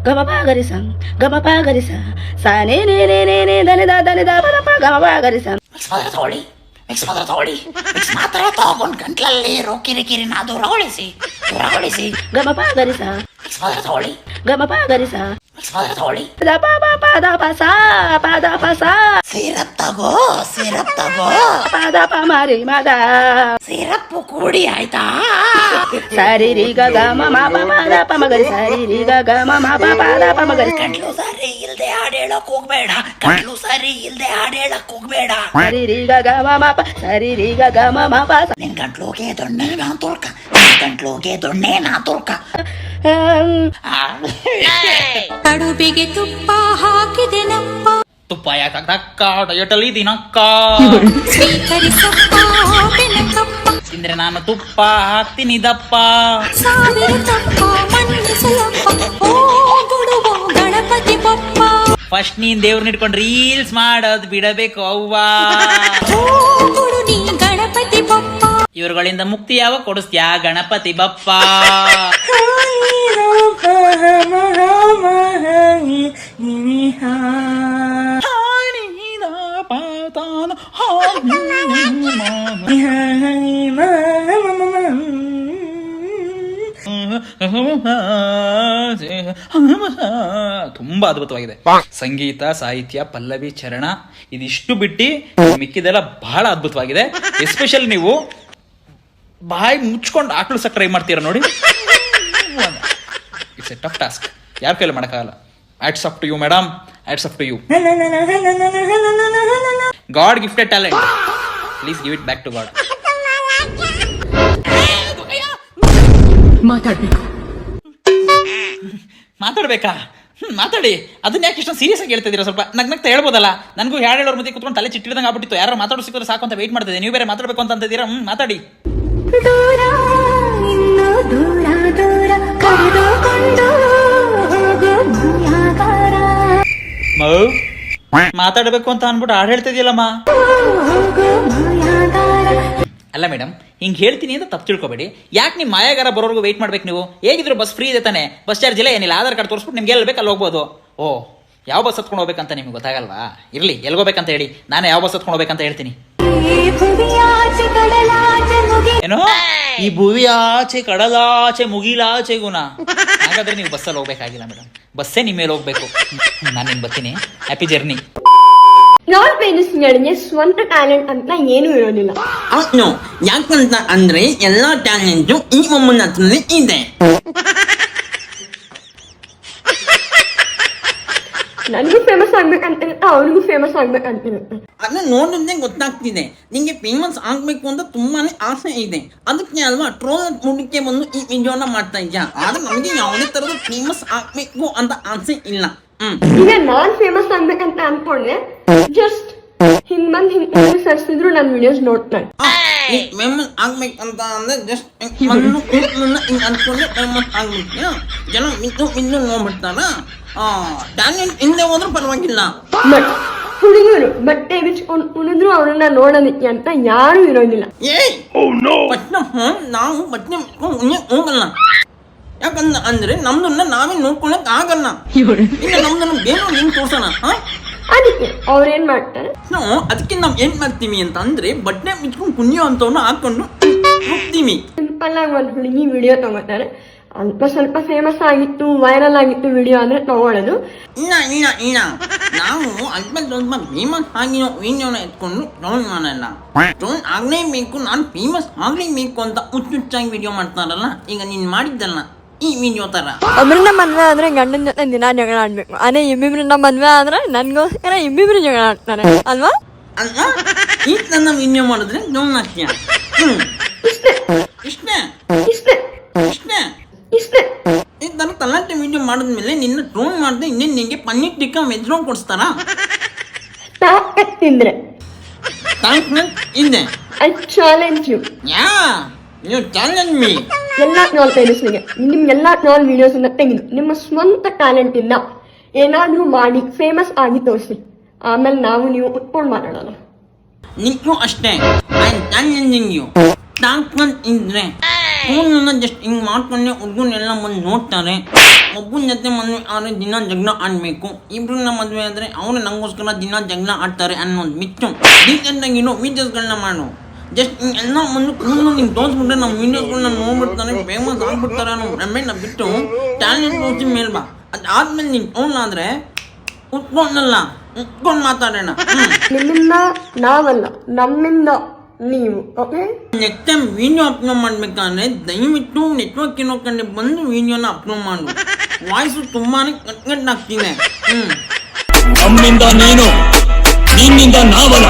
ಗಮ ಗರಿಸ ಗಮ ಗರಿಸ ಸ ನೇ ನೇ ನೇ ನೇ ನೇ ದನಿದ ಪದಪ ಗಮ ಗರಿಸ. ಮಿಕ್ಸ್ ಮಾತ್ರ ತಗೊಳ್ಳಿ. ಮಿಕ್ಸ್ ಮಾತ್ರ ತಗೊಂಡು ಗಂಟ್ಲಲ್ಲಿ ಕಿರಿಕಿರಿ ದೂರ ಹೊಳಿಸಿ. ಗಮ ಗರಿಸ ಮಿಕ್ಸ್ ಮಾತ್ರ ತಗೊಳ್ಳಿ. ಗಮ ಗರಿಸ ಮಿಕ್ಸ್ ಮಾತ್ರ ತಗೊಳ್ಳಿ. ಪದ ಪಸ ಸಿರಪ್ ತಗೋ ಪದ ಪ ಮಾರಿ ಮದ ಸಿರಪ್ ಕೂಡಿ ಆಯ್ತಾ? ಸರಿ ರೀ ಗಮ ಮಾಪ ಪದ ಪ ಮಗರಿ ಸರಿ ರೀ ಗಮ ಮಾಪ ಪದ ಪ ಮಗರಿ. ಗಂಟ್ಲು ಸರಿ ಇಲ್ದೆ ಹಾಡೇಳಕ್ ಹೋಗ್ಬೇಡ. ಸರಿ ರೀ ಗಮ ಮಾಪ ಸರಿ ರೀ ಗಮ ಮಾಪ. ನಿನ್ ಗಂಟ್ಲೋಗೆ ದೊಣ್ಣೆ ನಾ ತೋರ್ಕ. ಕಡುಬಿಗೆ ತುಪ್ಪ ಹಾಕಿದೆ ನಪ್ಪ. ತುಪ್ಪ ಯಾಕಕ್ಕ ಡಯಟಲ್ಲಿ ದಿನಕ್ಕ ಸ್ವೀಕರಿಸಪ್ಪ ಬೆನಕಪ್ಪ. ತಿಂದ್ರೆ ನಾನು ತುಪ್ಪ ಹಾಕ್ತೀನಿ ದಪ್ಪ. ಸಾವಿರ ತಪ್ಪ ಮನ್ನಿಸಲಪ್ಪ. ಓ ಗುಡುವ ಗಣಪತಿ ಬಪ್ಪ. ಫಸ್ಟ್ ನೀನ್ ದೇವ್ರನ್ನ ಇಟ್ಕೊಂಡು ರೀಲ್ಸ್ ಮಾಡೋದ್ ಬಿಡಬೇಕು ಅವ್ವಾ. ಓ ಗುಡು ನೀ ಗಣಪತಿ ಬಪ್ಪ. ಇವ್ರುಗಳಿಂದ ಮುಕ್ತಿ ಯಾವಾಗ ಕೊಡಿಸ್ತ್ಯಾ ಗಣಪತಿ ಬಪ್ಪ? ತುಂಬಾ ಅದ್ಭುತವಾಗಿದೆ. ಸಂಗೀತ, ಸಾಹಿತ್ಯ, ಪಲ್ಲವಿ, ಚರಣ ಇದಿಷ್ಟು ಬಿಟ್ಟು ಮಿಕ್ಕಿದೆಲ್ಲ ಬಹಳ ಅದ್ಭುತವಾಗಿದೆ. ಎಸ್ಪೆಷಲಿ ನೀವು ಬಾಯಿ ಮುಚ್ಕೊಂಡು ಆಕಳು ಸಕ್ ಟ್ರೈ ಮಾಡ್ತೀರ ನೋಡಿ. It's a tough task. ಯಾರ ಕೈಲಿ ಮಾಡೋಕ್ಕಾಗಲ್ಲ. Hats off to you madam, hats off to you. God gifted talent. Please give it back to God. ಮಾತಾಡ್ಬೇಕಾ? ಮಾತಾಡಿ. ಅದನ್ನ ಯಾಕೆ ಇಷ್ಟೊಂದು ಸೀರಿಯಸ್ ಆಗಿ ಹೇಳ್ತಿದ್ದೀರಾ? ಸ್ವಲ್ಪ ನಗ್ನಗ್ತಾ ಹೇಳ್ಬೋದಲ್ಲ. ನನಗೂ ಹೇಳೋರ್ ಮಧ್ಯೆ ಕುತ್ಕೊಂಡು ತಲೆ ಚಿಟ್ಟಿದಂಗೆ ಆಗ್ಬಿಟ್ಟಿತ್ತು. ಯಾರು ಮಾತಾಡೋ ಸಿಕ್ಕಿದ್ರೆ ಸಾಕು ಅಂತ ವೇಟ್ ಮಾಡ್ತಿದ್ದೆ. ನೀವು ಬೇರೆ ಮಾತಾಡ್ಬೇಕು ಅಂತ ಅಂತಿದ್ದೀರಾ. ಮಾತಾಡಿ. ಮಾತಾಡಬೇಕು ಅಂತ ಅನ್ಬಿಟ್ಟು ಹಾಡು ಹೇಳ್ತಿದ್ಯಲ್ಲಮ್ಮ. ಅಲ್ಲ ಮೇಡಮ್, ಹಿಂಗೆ ಹೇಳ್ತೀನಿ ಅಂತ ತಪ್ಪು ತಿಳ್ಕೊಬೇಡಿ. ಯಾಕೆ ನಿಮ್ಮ ಮಾಯಾಗಾರ ಬರೋರ್ಗು ವೆಯ್ಟ್ ಮಾಡ್ಬೇಕು ನೀವು? ಹೇಗಿದ್ರು ಬಸ್ ಫ್ರೀ ಇದೆ ತಾನೆ, ಬಸ್ ಚಾರ್ಜ್ ಇಲ್ಲ ಏನಿಲ್ಲ. ಆಧಾರ್ ಕಾರ್ಡ್ ತೋರಿಸ್ಬಿಟ್ಟು ನಿಮ್ಗೆ ಎಲ್ಲಿ ಬೇಕು ಅಲ್ಲಿ ಹೋಗ್ಬೋದು. ಓ, ಯಾವ ಬಸ್ ಹತ್ಕೊಂಡು ಹೋಗ್ಬೇಕಂತ ನಿಮ್ಗೆ ಗೊತ್ತಾಗಲ್ವಾ? ಇರಲಿ, ಎಲ್ಗೋಬೇಕಂತ ಹೇಳಿ, ನಾನು ಯಾವ ಬಸ್ ಹತ್ಕೊಂಡು ಹೋಗ್ಬೇಕಂತ ಹೇಳ್ತೀನಿ. ಏನೋ ಈ ಭುವಿ ಆಚೆ ಕಡಲಾಚೆ ಮುಗಿಲಾಚೆ ಗುಣ. ಹಾಗಾದ್ರೆ ನೀವು ಬಸ್ಸಲ್ಲಿ ಹೋಗ್ಬೇಕಾಗಿಲ್ಲ ಮೇಡಮ್, ಬಸ್ಸೇ ನಿಮ್ಮ ಮೇಲೆ ಹೋಗ್ಬೇಕು. ನಾನು ನಿಮ್ಗೆ ಬರ್ತೀನಿ. Happy journey. ನಾನ್ ಪೇರೆಂಟ್ಸ್ಗಳಿಗೆ ಸ್ವಂತ ಟ್ಯಾಲೆಂಟ್ ಅಂತ ಏನೂ ಇರೋದಿಲ್ಲ. ಅವ್ನು ಯಾಕಂತ ಅಂದ್ರೆ ಎಲ್ಲಾ ಟ್ಯಾಲೆಂಟು ಈ ಅಮ್ಮನ ಹತ್ರನೇ ಇದೆ. ನನಗೂ ಫೇಮಸ್ ಆಗ್ಬೇಕಂತಿರುತ್ತೆ, ಅವನಿಗೂ ಫೇಮಸ್ ಆಗ್ಬೇಕಂತಿರುತ್ತೆ. ಅದನ್ನ ನೋಡಿದ್ರೆ ಗೊತ್ತಾಗ್ತಿದೆ ನಿಂಗೆ ಫೇಮಸ್ ಆಗ್ಬೇಕು ಅಂತ ತುಂಬಾನೇ ಆಸೆ ಇದೆ. ಅದಕ್ಕೆ ಅಲ್ವಾ ಟ್ರೋಲ್ ಮುಡಿಕೆ ಬಂದು ಈ ವಿಡಿಯೋನ ಮಾಡ್ತಾ ಇದ್ಯಾ. ಆದ್ರೆ ನಮಗೆ ಯಾವುದೇ ತರದ ಫೇಮಸ್ ಆಗ್ಬೇಕು ಅಂತ ಆಸೆ ಇಲ್ಲ. ಈಗ ನಾನ್ ಫೇಮಸ್ ಆಗ್ಬೇಕಂತ ಅನ್ಕೊಂಡೆ, ಜಸ್ಟ್ ಹಿಂಗ್ ಬಂದ್ ಸರ್ಸಿದ್ರು ನನ್ ವಿಡಿಯೋಸ್ ನೋಡ್ತಾರೆ. ಫೇಮಸ್ ಆಗ್ಬೇಕಂತ ಅಂದ್ರೆ ಜಸ್ಟ್ ಅನ್ಕೊಂಡೆ ಫೇಮಸ್ ಆಗ್ಬೇಕು. ಜನ ಇನ್ನು ನೋಡ್ಬಿಡ್ತಾರ. ಟ್ಯಾಲೆಂಟ್ ಹಿಂದೆ ಹೋದ್ರೂ ಪರವಾಗಿಲ್ಲ. ಬಟ್ ಹುಡುಗರು ಬಟ್ಟೆ ಬಿಚ್ಕೊಂಡು ಉಳಿದ್ರು ಅವ್ರನ್ನ ನೋಡೋದಕ್ಕೆ ಅಂತ ಯಾರು ಇರೋದಿಲ್ಲ. ನಾವು ಬಟ್ಟೆ ಹೋಗಲ್ಲ. ಯಾಕಂದ ಅಂದ್ರೆ ನಮ್ದನ್ನ ನಾವೇ ನೋಡ್ಕೊಳಕ್ ಆಗಲ್ಲ. ಇನ್ನು ನಮ್ದನ್ನ ಬೇರೆ ಹೆಂಗ್ ತೋರ್ಸೋಣ? ಅದಕ್ಕೆ ಅವ್ರೇನ್ ಮಾಡ್ತಾರೆ, ನಾವು ಅದಕ್ಕೆ ನಾವ್ ಏನ್ ಮಾಡ್ತೀವಿ ಅಂತ ಅಂದ್ರೆ ಬಟ್ಟೆ ಬಿಚ್ಕೊಂಡು ಕುಣಿಯೋ ಅಂತವನ್ನ ಹಾಕೊಂಡು ಹೋಗ್ತೀವಿ. ಸಿಂಪಲ್ ಆಗಿ ಒಂದು ಹುಡುಗಿ ವಿಡಿಯೋ ತಗೋತಾರೆ, ಅಲ್ಪ ಸ್ವಲ್ಪ ಫೇಮಸ್ ಆಗಿತ್ತು, ವೈರಲ್ ಆಗಿತ್ತು ವಿಡಿಯೋ ಅಂದ್ರೆ ತಗೊಳ್ಳೋದು. ಇಲ್ಲ ನಾವು ಅಲ್ಪ ಸ್ವಲ್ಪ ಫೇಮಸ್ ಆಗಿರೋ ವಿಡಿಯೋನ ಎತ್ಕೊಂಡು ಟ್ರೋಲ್ ಮಾಡಲ್ಲ. ಟ್ರೋಲ್ ಆಗ್ಲೇಬೇಕು, ನಾನು ಫೇಮಸ್ ಆಗ್ಲೇಬೇಕು ಅಂತ ಹುಚ್ಚುಚ್ಚಾಗಿ ವಿಡಿಯೋ ಮಾಡ್ತಾರಲ್ಲ. ಈಗ ನೀನ್ ಮಾಡಿದ್ದಲ್ಲ ಈ ವಿಡಿಯೋ ತರ. ಒಬ್ರನ್ನ ಮದ್ವೆ ಆದ್ರೆ ಗಂಡನ ಜೊತೆ ದಿನ ಜಗಳ ಆಡ್ಬೇಕು, ಅದೇ ಇಬ್ಬಿಬ್ರನ್ನ ಮದ್ವೆ ಆದ್ರೆ ನನ್ಗೋಸ್ಕರ ಇಬ್ಬಿಬ್ರು ಜಗಳ ಆಡ್ತಾರೆ ಅಲ್ವಾ? ಅಲ್ವಾ? ಈ ನನ್ನ ವಿಡಿಯೋ ಮಾಡಿದ್ರೆ ಟ್ರೋಲ್ ಆಗ್ತೀಯ. ಇಷ್ಟೇ ಈ ತರ ತಲಾಟೆ ವಿಡಿಯೋ ಮಾಡಿದ್ಮೇಲೆ ನಿನ್ನ ಟ್ರೋಲ್ ಮಾಡಿದ್ರೆ ಇನ್ನೇನು ನಿಂಗೆ ಪನ್ನೀರ್ ಟಿಕ್ಕಾ ವೆಜ್ ರೋಲ್ ಕೊಡಿಸ್ತಾರ? ತಿಂದ್ರೆ ಇದೆ. I challenge you. You challenge me. ಎಲ್ಲಾ ಟ್ರೋಲ್ ಪೇಜಸ್ನಿಗೆ ನಿಮ್ ಎಲ್ಲಾ ಟ್ರೋಲ್ ವಿಡಿಯೋಸ್ ಅನ್ನ ತೆಗೆದು ನಿಮ್ಮ ಸ್ವಂತ ಟ್ಯಾಲೆಂಟ್ ಇಂದ ಏನಾದ್ರೂ ಮಾಡಿ ಫೇಮಸ್ ಆಗಿ ತೋರಿಸಿ, ಆಮೇಲೆ ನಾವು ನೀವು ಉಟ್ಕೊಂಡು ಮಾತಾಡೋಣ. ನಿಂಗೂ ಅಷ್ಟೇ. I challenging you. ಟ್ಯಾಂಕ್ ಇದ್ರೆ ಫೋನನ್ನ ಜಸ್ಟ್ ಹಿಂಗ್ ಮಾಡ್ಕೊಂಡೆ ಹುಡುಗನೆಲ್ಲ ಬಂದು ನೋಡ್ತಾರೆ. ಒಬ್ಬನ ಜೊತೆ ಮದುವೆ ಆದ್ರೆ ದಿನ ಜಗಳ ಆಡ್ಬೇಕು, ಇಬ್ರನ್ನ ಮದುವೆ ಆದ್ರೆ ಅವ್ರು ನಂಗೋಸ್ಕರ ದಿನ ಜಗಳ ಆಡ್ತಾರೆ ಅನ್ನೋದು ಮಿತ್ತು. ಡೀಸೆಂಟಾಗಿರೋ ವೀಡಿಯೋಸ್ಗಳನ್ನ ಮಾಡು. ಜಸ್ಟ್ ಎಲ್ಲ ಬಂದು ಕೂದಲು ನಿಂಗೆ ತೋರಿಸ್ಬಿಟ್ರೆ ನಮ್ಮ ವೀಡಿಯೋಸ್ಗಳನ್ನ ನೋಡ್ಬಿಡ್ತಾರೆ, ಫೇಮಸ್ ಆಗ್ಬಿಡ್ತಾರೆ ಅನ್ನೋ ಭ್ರಮೆನ ಬಿಟ್ಟು ಟ್ಯಾಲೆಂಟ್ ತೋರಿಸಿ ಮೇಲೆ ಬಾ. ಅದಾದ್ಮೇಲೆ ನೀನು ಫೋನಾದ್ರೆ ಉತ್ಕೊಂಡು ಮಾತಾಡೋಣ. ನಿಮ್ಮಿಂದ ನಾವಲ್ಲ, ನಮ್ಮಿಂದ ನೀವು. Okay, next time video upload ಮಾಡ್ಬೇಕಾದ್ರೆ ದಯವಿಟ್ಟು ನೆಟ್ವರ್ಕ್ ಇರೋ ಕಡೆ ಬಂದು ವಿಡಿಯೋನ ಅಪ್ಲೋಡ್ ಮಾಡು. ವಾಯ್ಸು ತುಂಬಾನೇ ಕಟ್ಟಾಗ್ತಿದೆ. ನಮ್ಮಿಂದ ನೀನು, ನಿನ್ನಿಂದ ನಾವಲ್ಲ.